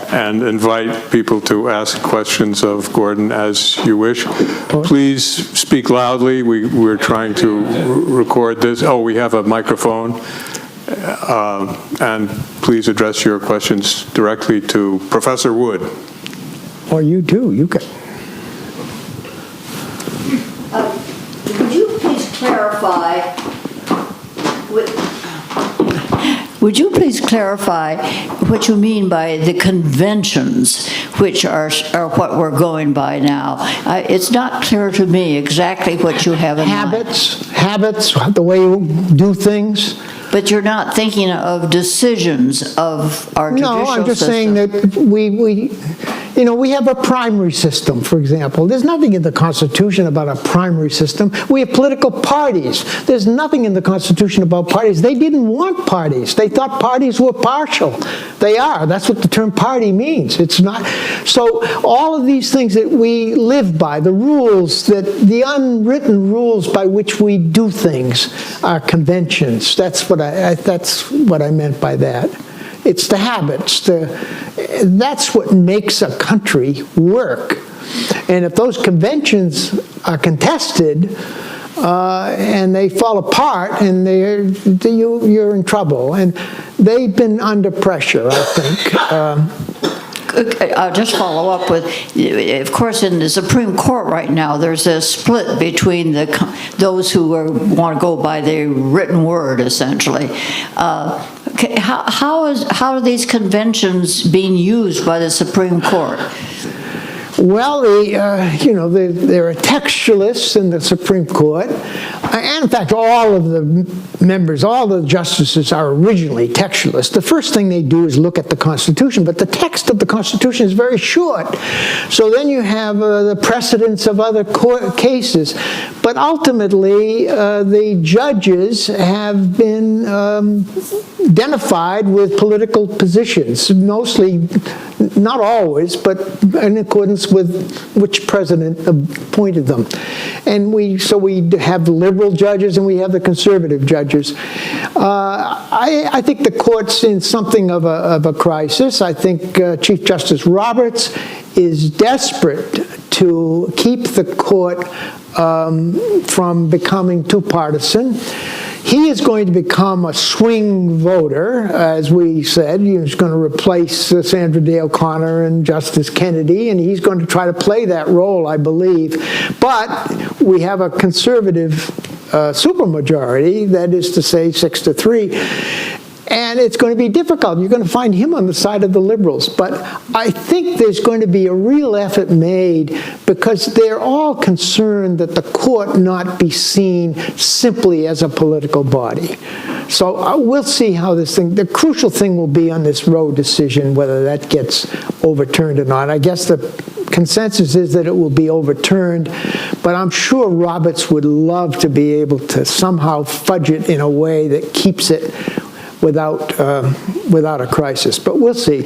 and invite people to ask questions of Gordon as you wish. Please speak loudly. We're trying to record this. Oh, we have a microphone. And please address your questions directly to Professor Wood. Or you too. You can. Would you please clarify what you mean by the conventions, which are what we're going by now? It's not clear to me exactly what you have in mind. Habits, the way you do things. But you're not thinking of decisions of our judicial system. No, I'm just saying that we have a primary system, for example. There's nothing in the Constitution about a primary system. We have political parties. There's nothing in the Constitution about parties. They didn't want parties. They thought parties were partial. They are. That's what the term party means. It's not. So all of these things that we live by, the rules, the unwritten rules by which we do things are conventions. That's what I meant by that. It's the habits. That's what makes a country work. And if those conventions are contested and they fall apart, and you're in trouble. And they've been under pressure, I think. I'll just follow up with, of course, in the Supreme Court right now, there's a split between those who want to go by the written word, essentially. How are these conventions being used by the Supreme Court? Well, there are textualists in the Supreme Court, and in fact, all of the members, all the justices are originally textualists. The first thing they do is look at the Constitution, but the text of the Constitution is very short. So then you have the precedents of other court cases. But ultimately, the judges have been identified with political positions, mostly, not always, but in accordance with which president appointed them. And we have the liberal judges and we have the conservative judges. I think the court's in something of a crisis. I think Chief Justice Roberts is desperate to keep the court from becoming too partisan. He is going to become a swing voter, as we said. He's going to replace Sandra Day O'Connor and Justice Kennedy, and he's going to try to play that role, I believe. But we have a conservative supermajority, that is to say 6-3. And it's going to be difficult. You're going to find him on the side of the liberals. But I think there's going to be a real effort made because they're all concerned that the court not be seen simply as a political body. So we'll see how this thing, the crucial thing will be on this Roe decision, whether that gets overturned or not. I guess the consensus is that it will be overturned, but I'm sure Roberts would love to be able to somehow fudge it in a way that keeps it without a crisis. But we'll see.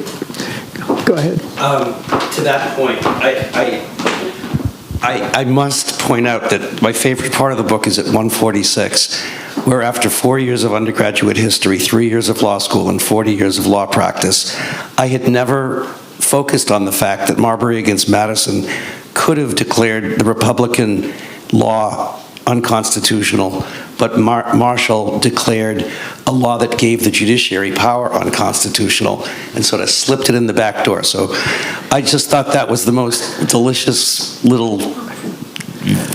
Go ahead. To that point, I must point out that my favorite part of the book is at 146, where after 4 years of undergraduate history, 3 years of law school, and 40 years of law practice, I had never focused on the fact that Marbury against Madison could have declared the Republican law unconstitutional, but Marshall declared a law that gave the judiciary power unconstitutional and sort of slipped it in the back door. So I just thought that was the most delicious little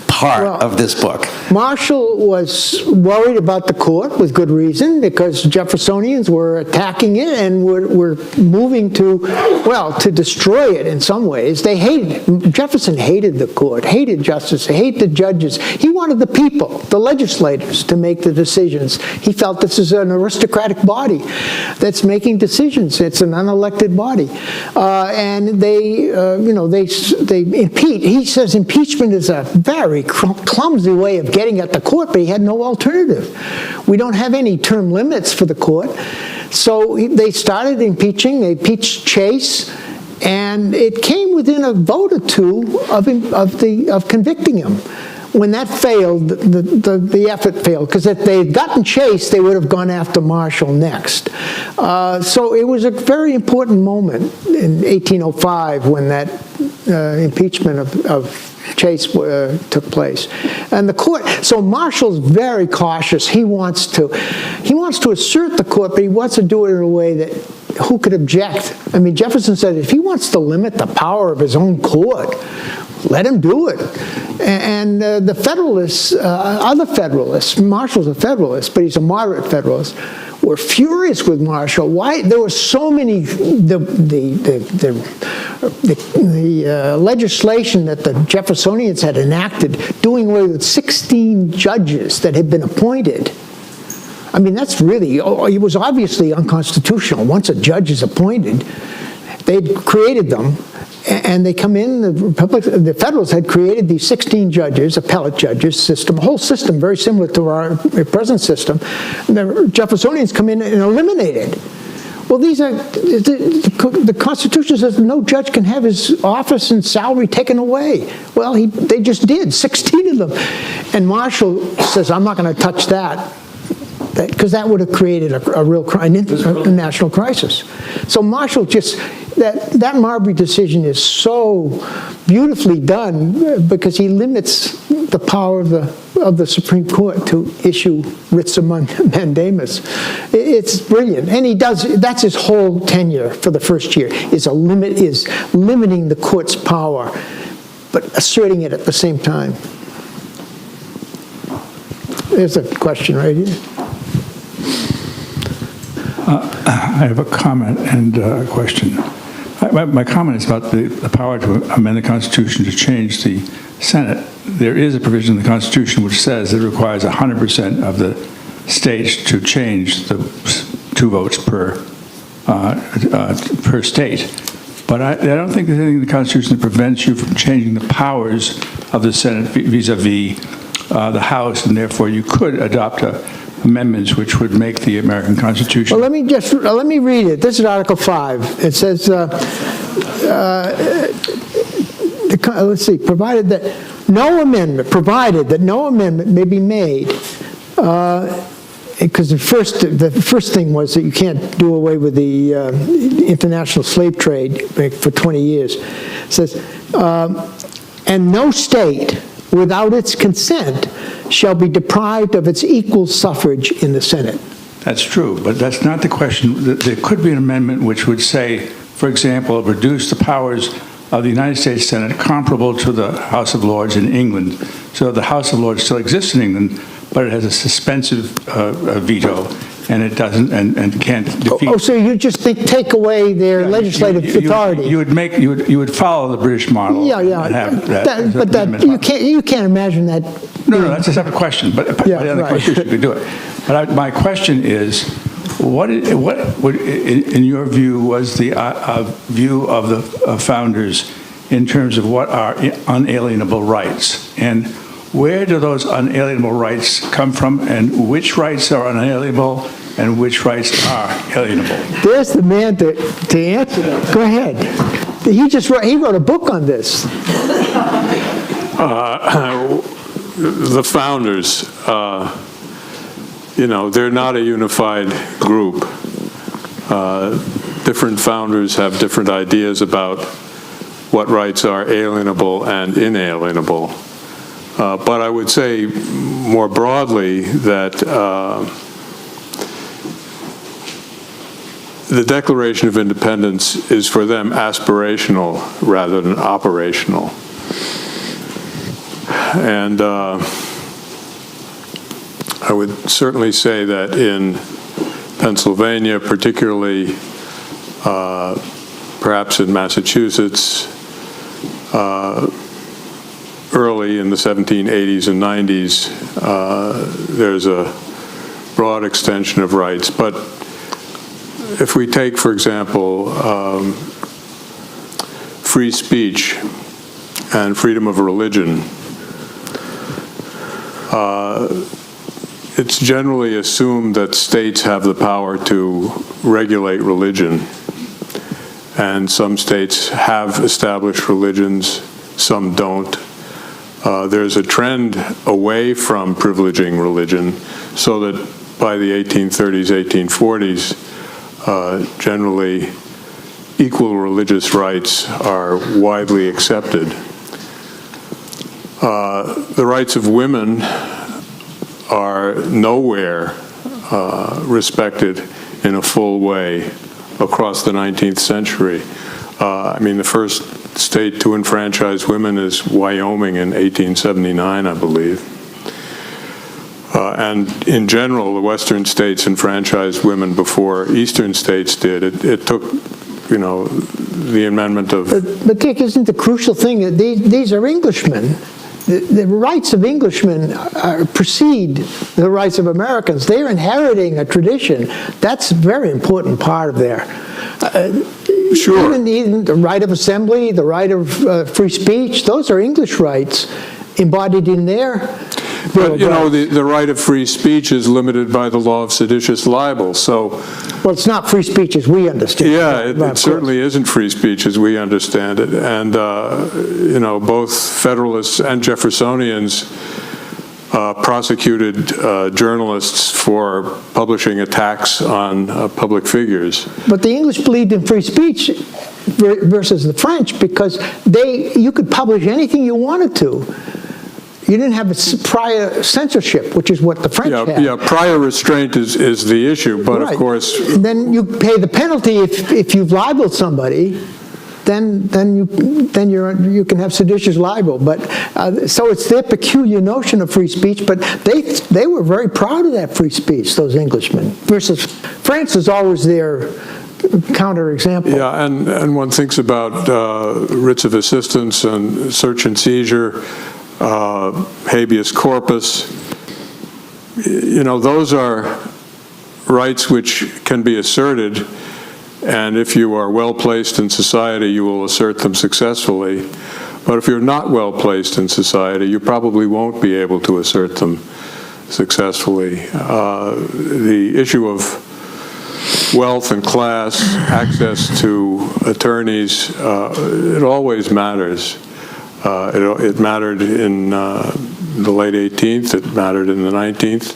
part of this book. Marshall was worried about the court with good reason because Jeffersonians were attacking it and were moving to destroy it in some ways. Jefferson hated the court, hated justice, hated the judges. He wanted the people, the legislators, to make the decisions. He felt this is an aristocratic body that's making decisions. It's an unelected body. And they impeach. He says impeachment is a very clumsy way of getting at the court, but he had no alternative. We don't have any term limits for the court. So they started impeaching. They impeached Chase, and it came within a vote or two of convicting him. When that failed, the effort failed, because if they had gotten Chase, they would have gone after Marshall next. So it was a very important moment in 1805 when that impeachment of Chase took place. And the court, so Marshall's very cautious. He wants to assert the court, but he wants to do it in a way that who could object? I mean, Jefferson said if he wants to limit the power of his own court, let him do it. And the Federalists, other Federalists, Marshall's a Federalist, but he's a moderate Federalist, were furious with Marshall. Why? There were so many, the legislation that the Jeffersonians had enacted doing away with 16 judges that had been appointed. I mean, that's really, it was obviously unconstitutional. Once a judge is appointed, they'd created them, and they come in, the Federalists had created these 16 judges, appellate judges system, a whole system very similar to our present system. And the Jeffersonians come in and eliminate it. Well, these are, the Constitution says no judge can have his office and salary taken away. Well, they just did, 16 of them. And Marshall says, I'm not going to touch that, because that would have created a real a national crisis. So Marshall just, that Marbury decision is so beautifully done because he limits the power of the Supreme Court to issue writs of mandamus. It's brilliant, and he does. That's his whole tenure for the first year is limiting the court's power, but asserting it at the same time. There's a question right here. I have a comment and a question. My comment is about the power to amend the Constitution to change the Senate. There is a provision in the Constitution which says it requires 100% of the states to change the 2 votes per state. But I don't think there's anything in the Constitution that prevents you from changing the powers of the Senate vis-a-vis the House, and therefore you could adopt amendments which would make the American Constitution. Well, let me read it. This is Article 5. It says, let's see, provided that no amendment may be made, because the first thing was that you can't do away with the international slave trade for 20 years. It says, and no state without its consent shall be deprived of its equal suffrage in the Senate. That's true, but that's not the question. There could be an amendment which would say, for example, reduce the powers of the United States Senate comparable to the House of Lords in England. So the House of Lords still exists in England, but it has a suspensive veto, and it doesn't, and can't defeat. Oh, so you just think take away their legislative authority? You would follow the British model. Yeah, yeah. and have that- But that, you can't imagine that. No, that's a separate question, but Yeah, the other right. question, you could do it. But my question is, what would, in your view, was the view of the founders in terms of what are unalienable rights? And where do those unalienable rights come from, and which rights are unalienable and which rights are alienable? There's the man to answer that. Go ahead. He wrote a book on this. The founders, they're not a unified group. Different founders have different ideas about what rights are alienable and inalienable. But I would say more broadly that the Declaration of Independence is for them aspirational rather than operational. And I would certainly say that in Pennsylvania, particularly perhaps in Massachusetts, early in the 1780s and 90s, there's a broad extension of rights. But if we take, for example, free speech and freedom of religion, it's generally assumed that states have the power to regulate religion. And some states have established religions, some don't. There's a trend away from privileging religion, so that by the 1830s, 1840s, generally equal religious rights are widely accepted. The rights of women are nowhere respected in a full way across the 19th century. The first state to enfranchise women is Wyoming in 1879, I believe. And in general, the Western states enfranchised women before Eastern states did. It took, the amendment of... But Dick, isn't the crucial thing that these are Englishmen? The rights of Englishmen precede the rights of Americans. They're inheriting a tradition. That's a very important part of their... Sure. Even the right of assembly, the right of free speech, those are English rights embodied in their... But, the right of free speech is limited by the law of seditious libel, so... Well, it's not free speech as we understand it. Yeah, it certainly isn't free speech as we understand it. And, both Federalists and Jeffersonians prosecuted journalists for publishing attacks on public figures. But the English believed in free speech versus the French because you could publish anything you wanted to. You didn't have a prior censorship, which is what the French had. Yeah, prior restraint is the issue, but Right. of course... And then you pay the penalty if you've libeled somebody, then you can have seditious libel. But so it's their peculiar notion of free speech, but they were very proud of that free speech, those Englishmen, versus France is always their counterexample. Yeah, and one thinks about writs of assistance and search and seizure, habeas corpus. Those are rights which can be asserted, and if you are well placed in society, you will assert them successfully. But if you're not well placed in society, you probably won't be able to assert them successfully. The issue of wealth and class, access to attorneys, it always matters. It mattered in the late 18th, it mattered in the 19th,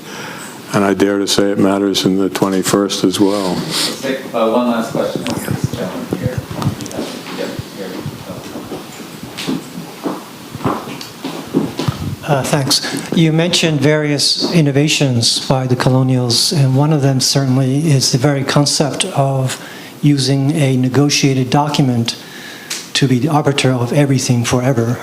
and I dare to say it matters in the 21st as well. Let's take one last question. This gentleman here. Thanks. You mentioned various innovations by the colonials, and one of them certainly is the very concept of using a negotiated document to be the arbiter of everything forever.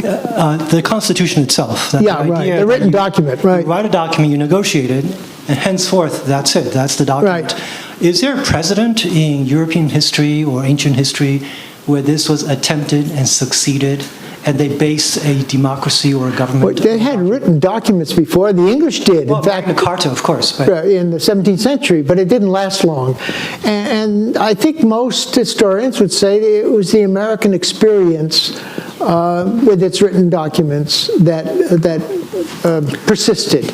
The Constitution itself. Yeah, right. The written document, right. You write a document, you negotiate it, And henceforth, that's it, that's the document. Right. Is there a precedent in European history or ancient history where this was attempted and succeeded, and they based a democracy or a government? But they had written documents before. The English did. Well, In fact, Magna Carta, of course, but in the 17th century, but it didn't last long. And I think most historians would say it was the American experience with its written documents that persisted.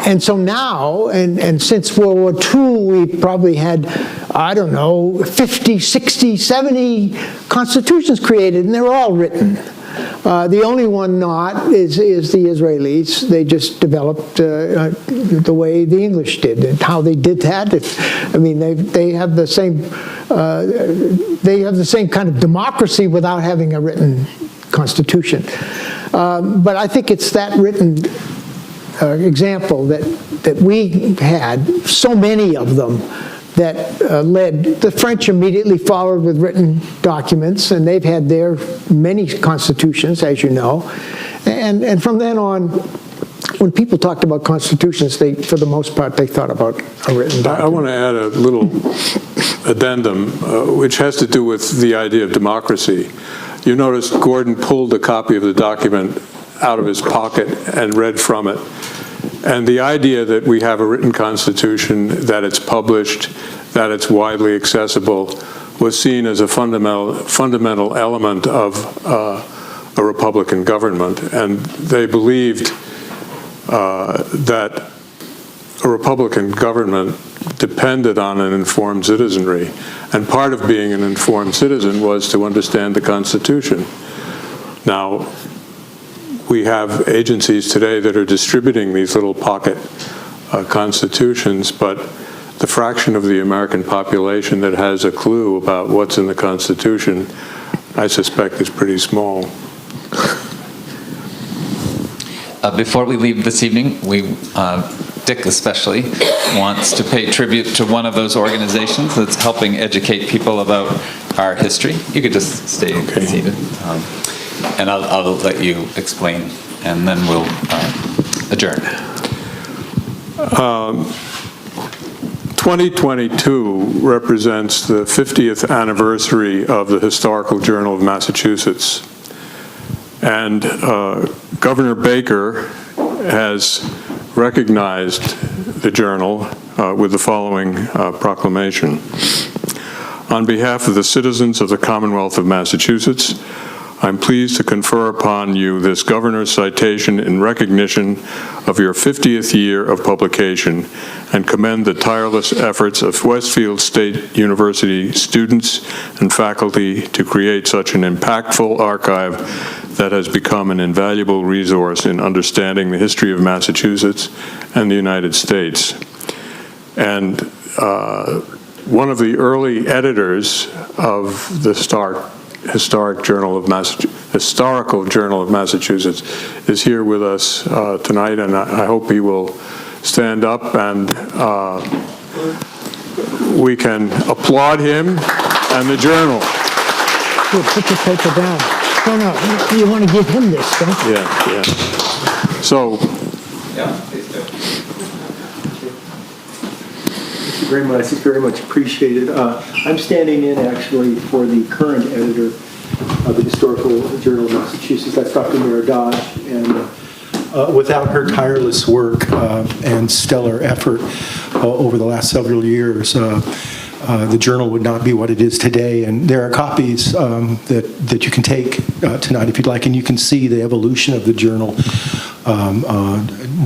And so now, and since World War II, we probably had, I don't know, 50, 60, 70 constitutions created, and they're all written. The only one not is the Israelis. They just developed the way the English did, and how they did that. I mean, they have the same kind of democracy without having a written constitution. But I think it's that written example that we had, so many of them, that led, the French immediately followed with written documents, and they've had their many constitutions, as you know. And from then on, when people talked about constitutions, for the most part, they thought about a written document. I want to add a little addendum, which has to do with the idea of democracy. You notice Gordon pulled a copy of the document out of his pocket and read from it. And the idea that we have a written constitution, that it's published, that it's widely accessible, was seen as a fundamental element of a Republican government. And they believed that a Republican government depended on an informed citizenry. And part of being an informed citizen was to understand the Constitution. Now, we have agencies today that are distributing these little pocket constitutions, but the fraction of the American population that has a clue about what's in the Constitution, I suspect, is pretty small. Before we leave this evening, Dick especially wants to pay tribute to one of those organizations that's helping educate people about our history. You could just stay seated. And I'll let you explain, and then we'll adjourn. 2022 represents the 50th anniversary of the Historical Journal of Massachusetts. And Governor Baker has recognized the journal with the following proclamation. On behalf of the citizens of the Commonwealth of Massachusetts, I'm pleased to confer upon you this governor's citation in recognition of your 50th year of publication and commend the tireless efforts of Westfield State University students and faculty to create such an impactful archive that has become an invaluable resource in understanding the history of Massachusetts and the United States. And one of the early editors of the Historical Journal of Massachusetts is here with us tonight, and I hope he will stand up and we can applaud him and the journal. Here, put the paper down. No, you want to give him this, don't you? Yeah. So, Please do. Thank you very much appreciated. I'm standing in actually for the current editor of the Historical Journal of Massachusetts. That's Dr. Mara Dodge, and without her tireless work and stellar effort over the last several years, the journal would not be what it is today. And there are copies that you can take tonight if you'd like, and you can see the evolution of the journal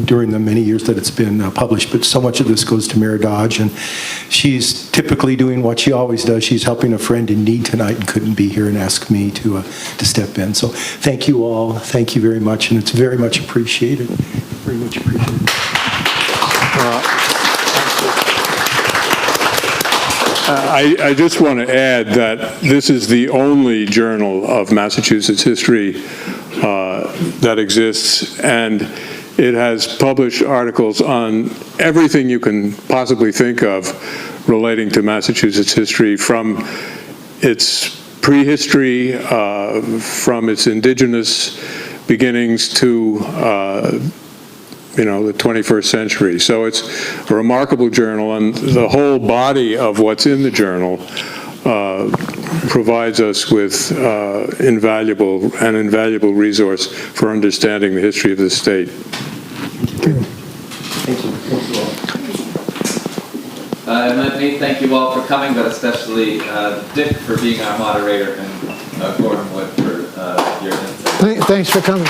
during the many years that it's been published. But so much of this goes to Mara Dodge, and she's typically doing what she always does. She's helping a friend in need tonight and couldn't be here and asked me to step in. So thank you all. Thank you very much, and it's very much appreciated. Very much appreciated. I just want to add that this is the only journal of Massachusetts history that exists, and it has published articles on everything you can possibly think of relating to Massachusetts history, from its prehistory, from its indigenous beginnings to the 21st century. So it's a remarkable journal, and the whole body of what's in the journal provides us with an invaluable resource for understanding the history of the state. Thank you. Thank you all. And let me thank you all for coming, but especially Dick for being our moderator and Gordon Wood for your insight. Thanks for coming.